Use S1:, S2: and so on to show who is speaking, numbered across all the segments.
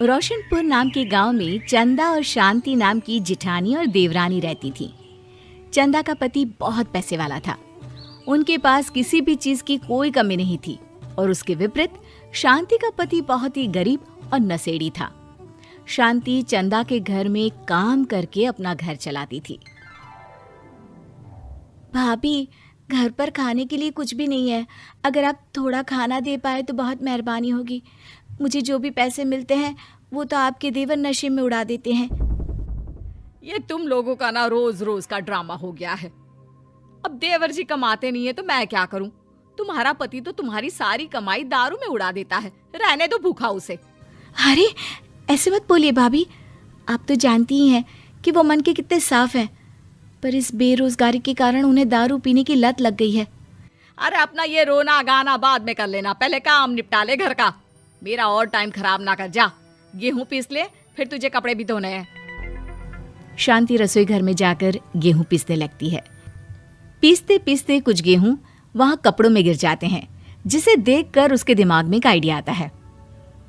S1: रोशनपुर नाम के गांव में चंदा और शांति नाम की जिठानी और देवरानी रहती थी। चंदा का पति बहुत पैसे वाला था। उनके पास किसी भी चीज की कोई कमी नहीं थी और उसके विपरीत शांति का पति बहुत ही गरीब और नशेड़ी था। शांति चंदा के घर में काम करके अपना घर चलाती थी। भाभी, घर पर खाने के लिए कुछ भी नहीं है। अगर आप थोड़ा खाना दे पाए तो बहुत मेहरबानी होगी। मुझे जो भी पैसे मिलते हैं वो तो आपके देवर नशे में उड़ा देते हैं।
S2: ये तुम लोगों का ना रोज रोज का ड्रामा हो गया है। अब देवर जी कमाते नहीं है तो मैं क्या करूं? तुम्हारा पति तो तुम्हारी सारी कमाई दारू में उड़ा देता है। रहने दो भूखा उसे।
S1: अरे ऐसे मत बोलिए भाभी, आप तो जानती ही हैं कि वो मन के कितने साफ हैं, पर इस बेरोजगारी के कारण उन्हें दारू पीने की लत लग गई है।
S2: अरे अपना ये रोना गाना बाद में कर लेना, पहले काम निपटा ले घर का। मेरा और टाइम खराब ना कर। जा गेहूं पीस ले, फिर तुझे कपड़े भी धोने हैं।
S1: शांति रसोई घर में जाकर गेहूं पीसने लगती है। पीसते पीसते कुछ गेहूं वहां कपड़ों में गिर जाते हैं, जिसे देखकर उसके दिमाग में एक आइडिया आता है।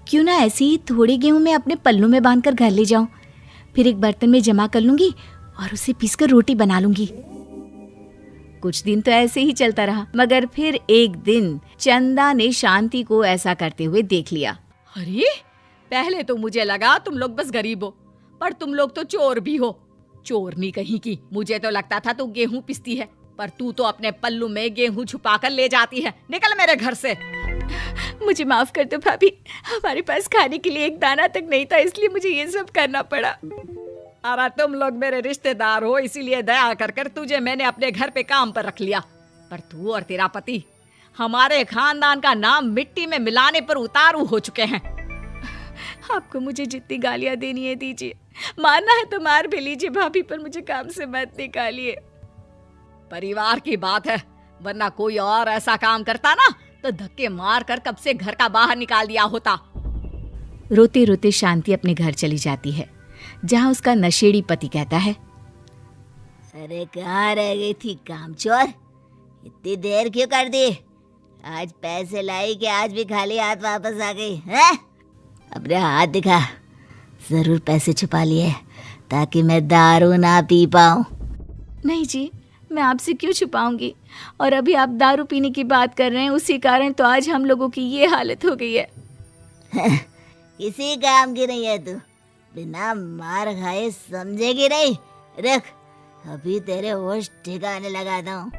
S1: क्यों ना ऐसे ही थोड़े गेहूं मैं अपने पल्लू में बांधकर घर ले जाऊं, फिर एक बर्तन में जमा कर लूंगी और उसे पीसकर रोटी बना लूंगी। कुछ दिन तो ऐसे ही चलता रहा, मगर फिर एक दिन चंदा ने शांति को ऐसा करते हुए देख लिया।
S2: अरे पहले तो मुझे लगा तुम लोग बस गरीब हो, पर तुम लोग तो चोर भी हो। चोरनी कहीं की। मुझे तो लगता था तू गेहूं पिसती है, पर तू तो अपने पल्लू में गेहूं छुपा कर ले जाती है। निकल मेरे घर से।
S1: मुझे माफ कर दो भाभी, हमारे पास खाने के लिए एक दाना तक नहीं था, इसलिए मुझे ये सब करना पड़ा।
S2: अरे तुम लोग मेरे रिश्तेदार हो, इसीलिए दया कर कर तुझे मैंने अपने घर पे काम पर रख लिया, पर तू और तेरा पति हमारे खानदान का नाम मिट्टी में मिलाने पर उतारू हो चुके हैं।
S1: आपको मुझे जितनी गालियां देनी है दीजिए, मारना है तो मार भी लीजिए भाभी, पर मुझे काम से मत निकालिए।
S2: परिवार की बात है, वरना कोई और ऐसा काम करता ना तो धक्के मार कर कब से घर का बाहर निकाल दिया होता।
S1: रोते रोते शांति अपने घर चली जाती है, जहाँ उसका नशेड़ी पति कहता है,
S3: अरे कहाँ रह गई थी कामचोर? इतनी देर क्यों कर दी? आज पैसे लाई कि आज भी खाली हाथ वापस आ गई है? अपने हाथ दिखा। जरूर पैसे छुपा लिए ताकि मैं दारू ना पी पाऊं।
S1: नहीं जी, मैं आपसे क्यों छुपाऊंगी, और अभी आप दारू पीने की बात कर रहे हैं, उसी कारण तो आज हम लोगों की ये हालत हो गई है।
S3: किसी काम की नहीं है तू, बिना मार खाए समझेगी नहीं। रख, अभी तेरे होश ठिकाने लगाता हूँ।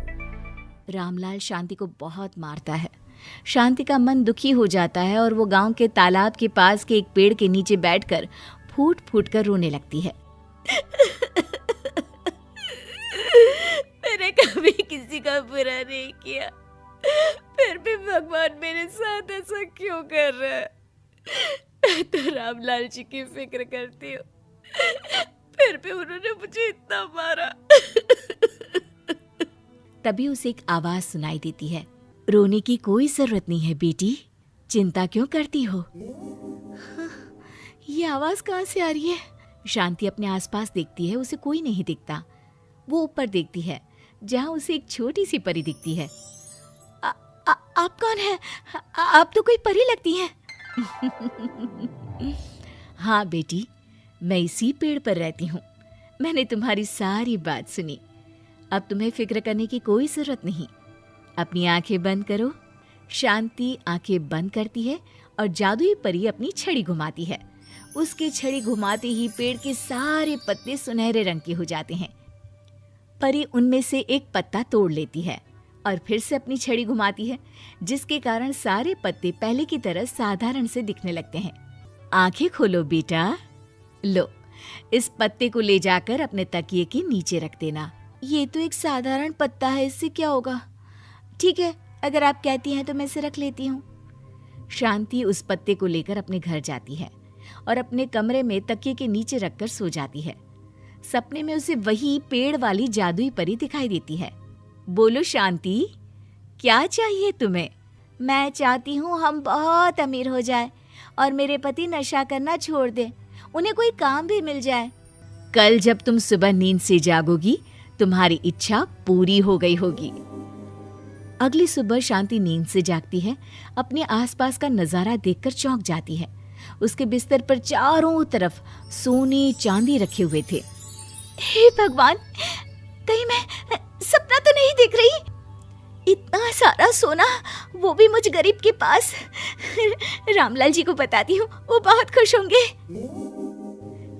S1: रामलाल शांति को बहुत मारता है। शांति का मन दुखी हो जाता है और वो गांव के तालाब के पास के एक पेड़ के नीचे बैठकर फूट फूट कर रोने लगती है।
S3: मैंने कभी किसी का बुरा नहीं किया, फिर भी भगवान मेरे साथ ऐसा क्यों कर रहा है? मैं तो रामलाल जी की फिक्र करती हूँ, फिर भी उन्होंने मुझे इतना मारा।
S1: तभी उसे एक आवाज सुनाई देती है, रोने की कोई जरूरत नहीं है बेटी, चिंता क्यों करती हो? ये आवाज कहाँ से आ रही है? शांति अपने आसपास देखती है, उसे कोई नहीं दिखता। वो ऊपर देखती है, जहाँ उसे एक छोटी सी परी दिखती है। आप कौन है? आप तो कोई परी लगती हैं। हाँ बेटी, मैं इसी पेड़ पर रहती हूँ। मैंने तुम्हारी सारी बात सुनी, अब तुम्हें फिक्र करने की कोई जरूरत नहीं। अपनी आंखें बंद करो। शांति आंखें बंद करती है और जादुई परी अपनी छड़ी घुमाती है। उसकी छड़ी घुमाते ही पेड़ के सारे पत्ते सुनहरे रंग के हो जाते हैं। परी उनमें से एक पत्ता तोड़ लेती है और फिर से अपनी छड़ी घुमाती है, जिसके कारण सारे पत्ते पहले की तरह साधारण से दिखने लगते हैं। आंखें खोलो बेटा। लो, इस पत्ते को ले जाकर अपने तकिए के नीचे रख देना। ये तो एक साधारण पत्ता है, इससे क्या होगा? ठीक है, अगर आप कहती हैं तो मैं इसे रख लेती हूँ। शांति उस पत्ते को लेकर अपने घर जाती है और अपने कमरे में तकिए के नीचे रखकर सो जाती है। सपने में उसे वही पेड़ वाली जादुई परी दिखाई देती है। बोलो शांति, क्या चाहिए तुम्हें? मैं चाहती हूँ हम बहुत अमीर हो जाए और मेरे पति नशा करना छोड़ दें, उन्हें कोई काम भी मिल जाए। कल जब तुम सुबह नींद से जागोगी, तुम्हारी इच्छा पूरी हो गई होगी। अगली सुबह शांति नींद से जागती है, अपने आसपास का नजारा देखकर चौंक जाती है। उसके बिस्तर पर चारों तरफ सोने चांदी रखे हुए थे। हे भगवान, कहीं मैं सपना तो नहीं देख रही? इतना सारा सोना, वो भी मुझ गरीब के पास। रामलाल जी को बताती हूँ, वो बहुत खुश होंगे।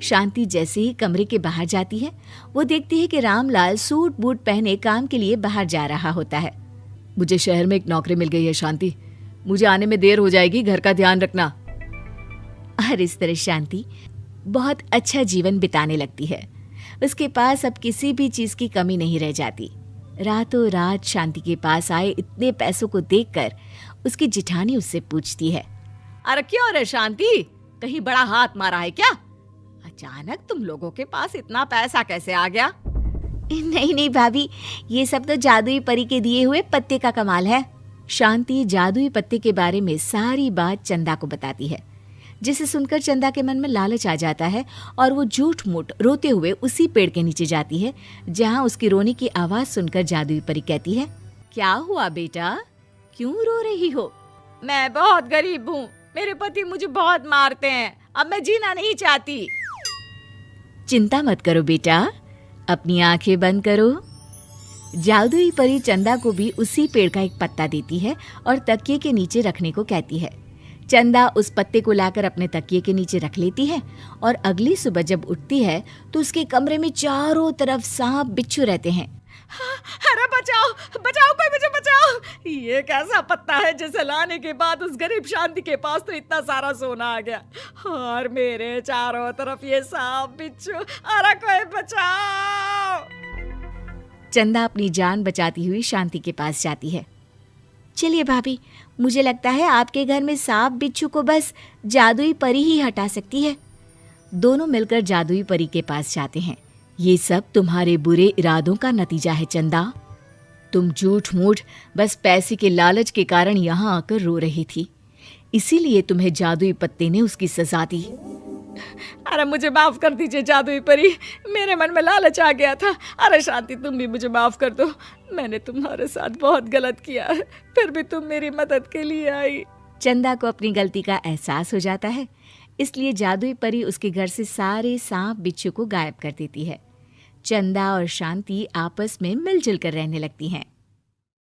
S1: शांति जैसे ही कमरे के बाहर जाती है, वो देखती है कि रामलाल सूट बूट पहने काम के लिए बाहर जा रहा होता है।
S2: मुझे शहर में एक नौकरी मिल गई है शांति, मुझे आने में देर हो जाएगी, घर का ध्यान रखना।
S1: और इस तरह शांति बहुत अच्छा जीवन बिताने लगती है। उसके पास अब किसी भी चीज की कमी नहीं रह जाती। रातों रात शांति के पास आए इतने पैसों को देखकर उसकी जिठानी उससे पूछती है,
S2: अरे क्यों रे शांति, कहीं बड़ा हाथ मारा है क्या? अचानक तुम लोगों के पास इतना पैसा कैसे आ गया?
S1: नहीं नहीं भाभी, ये सब तो जादुई परी के दिए हुए पत्ते का कमाल है। शांति जादुई पत्ते के बारे में सारी बात चंदा को बताती है, जिसे सुनकर चंदा के मन में लालच आ जाता है और वो झूठ मूठ रोते हुए उसी पेड़ के नीचे जाती है जहाँ उसकी रोने की आवाज सुनकर जादुई परी कहती है,
S2: क्या हुआ बेटा, क्यों रो रही हो? मैं बहुत गरीब हूँ, मेरे पति मुझे बहुत मारते हैं, अब मैं जीना नहीं चाहती।
S1: चिंता मत करो बेटा, अपनी आंखें बंद करो। जादुई परी चंदा को भी उसी पेड़ का एक पत्ता देती है और तकिए के नीचे रखने को कहती है। चंदा उस पत्ते को लाकर अपने तकिए के नीचे रख लेती है और अगली सुबह जब उठती है तो उसके कमरे में चारों तरफ सांप बिच्छू रहते हैं।
S2: अरे बचाओ बचाओ, कोई मुझे बचाओ, ये कैसा पत्ता है जिसे लाने के बाद उस गरीब शांति के पास तो इतना सारा सोना आ गया, और मेरे चारों तरफ ये सांप बिच्छू, अरे कोई बचाओ।
S1: चंदा अपनी जान बचाती हुई शांति के पास जाती है। चलिए भाभी, मुझे लगता है आपके घर में सांप बिच्छू को बस जादुई परी ही हटा सकती है। दोनों मिलकर जादुई परी के पास जाते हैं। ये सब तुम्हारे बुरे इरादों का नतीजा है चंदा। तुम झूठ मूठ बस पैसे के लालच के कारण यहाँ आकर रो रही थी, इसीलिए तुम्हें जादुई पत्ते ने उसकी सजा दी।
S2: अरे मुझे माफ कर दीजिए जादुई परी, मेरे मन में लालच आ गया था। अरे शांति, तुम भी मुझे माफ कर दो, मैंने तुम्हारे साथ बहुत गलत किया है, फिर भी तुम मेरी मदद के लिए आई।
S1: चंदा को अपनी गलती का एहसास हो जाता है, इसलिए जादुई परी उसके घर से सारे सांप बिच्छू को गायब कर देती है। चंदा और शांति आपस में मिलजुल कर रहने लगती हैं।